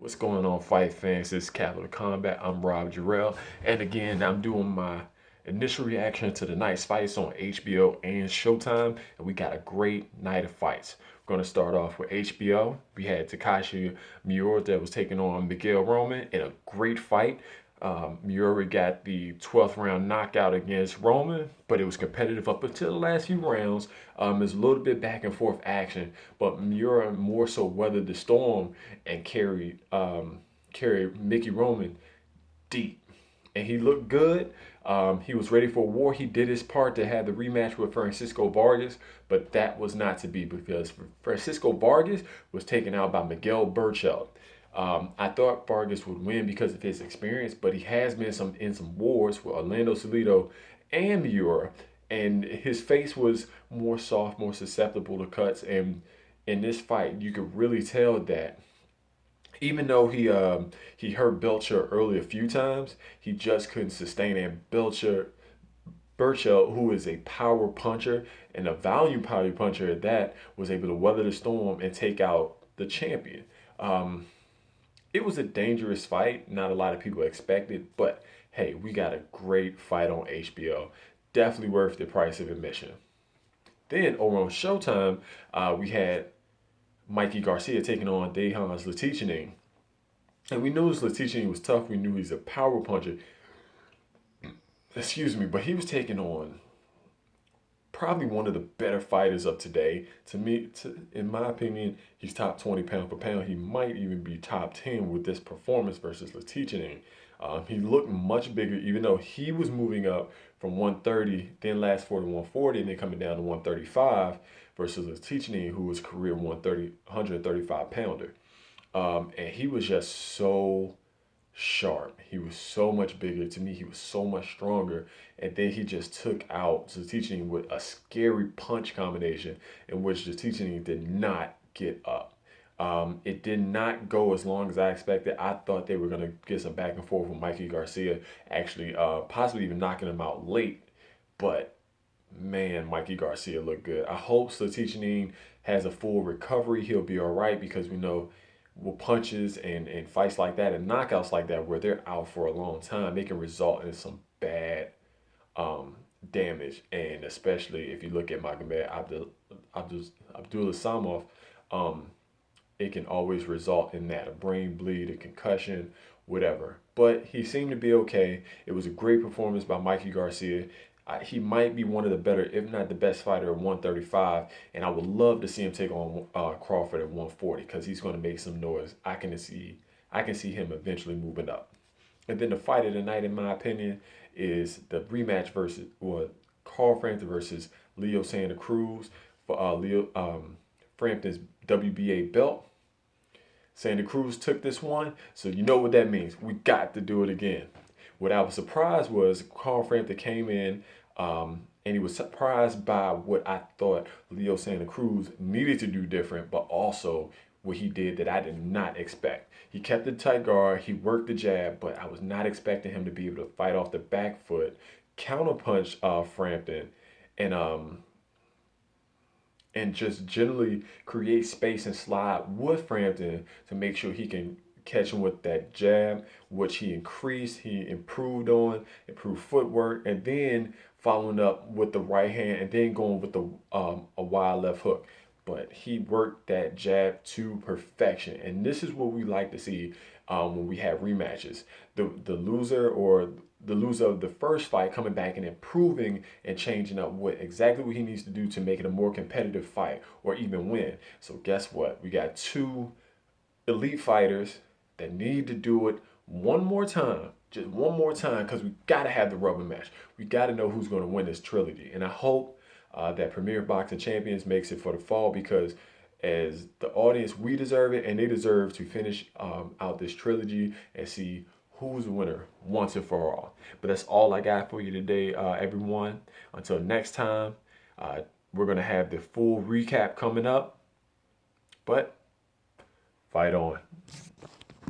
What's going on, fight fans? This is Capital Combat. I'm Rob Jarrell, and again, I'm doing my initial reaction to the night's fights on HBO and Showtime, and we got a great night of fights. We're going to start off with HBO. We had Takashi Miura that was taking on Miguel Roman in a great fight. Miura got the 12th round knockout against Roman, but it was competitive up until the last few rounds. It's a little bit back and forth action, but Miura more so weathered the storm and carried Mickey Roman deep, and he looked good. He was ready for war. He did his part to have the rematch with Francisco Vargas, but that was not to be because Francisco Vargas was taken out by Miguel Berchelt. I thought Vargas would win because of his experience, but he has been in some wars with Orlando Salido and Miura, and his face was more soft, more susceptible to cuts. And in this fight, you could really tell that even though he hurt Belcher early a few times, he just couldn't sustain it. And Berchelt, who is a power puncher and a volume power puncher at that, was able to weather the storm and take out the champion. Um, it was a dangerous fight. Not a lot of people expected, but hey, we got a great fight on HBO. Definitely worth the price of admission. Then over on Showtime, we had Mikey Garcia taking on Dejan Zlaticanin. And we knew Zlaticanin was tough. We knew he's a power puncher. Excuse me, but he was taking on probably one of the better fighters of today. To me, in my opinion, he's top 20 pound for pound. He might even be top 10 with this performance versus Latichinin. He looked much bigger, even though he was moving up from 130, then last 4 to 140, and then coming down to 135 versus Latichinin, who was career 135 pounder. And he was just so sharp. He was so much bigger. To me, he was so much stronger. And then he just took out Zlaticanin with a scary punch combination in which Zlaticanin did not get up. It did not go as long as I expected. I thought they were going to get some back and forth with Mikey Garcia, actually possibly even knocking him out late. But man, Mikey Garcia looked good. I hope Zlaticanin has a full recovery. He'll be all right because we know with punches and fights like that and knockouts like that where they're out for a long time, they can result in some bad damage. And especially if you look at Magomed Abdullah Samov, um, it can always result in that a brain bleed, a concussion, whatever. But he seemed to be okay. It was a great performance by Mikey Garcia. He might be one of the better, if not the best fighter at 135, and I would love to see him take on Crawford at 140 because he's going to make some noise. I can see him eventually moving up. And then the fight of the night, in my opinion, is the rematch versus Carl Frampton versus Leo Santa Cruz for Leo Frampton's WBA belt. Santa Cruz took this one, so you know what that means. We got to do it again. What I was surprised was Carl Frampton came in and he was surprised by what I thought Leo Santa Cruz needed to do different, but also what he did that I did not expect. He kept the tight guard, he worked the jab, but I was not expecting him to be able to fight off the back foot, counterpunch Frampton, and just generally create space and slide with Frampton to make sure he can catch him with that jab, which he increased, he improved on, improved footwork, and then following up with the right hand and then going with the a wide left hook. But he worked that jab to perfection, and this is what we like to see when we have rematches. The loser of the first fight coming back and improving and changing up exactly what he needs to do to make it a more competitive fight or even win. So guess what? We got two elite fighters that need to do it one more time, just one more time, because we got to have the rubber match. We got to know who's going to win this trilogy. And I hope that Premier Boxing Champions makes it for the fall because as the audience, we deserve it, and they deserve to finish out this trilogy and see who's the winner once and for all. But that's all I got for you today, everyone. Until next time, we're going to have the full recap coming up. But fight on.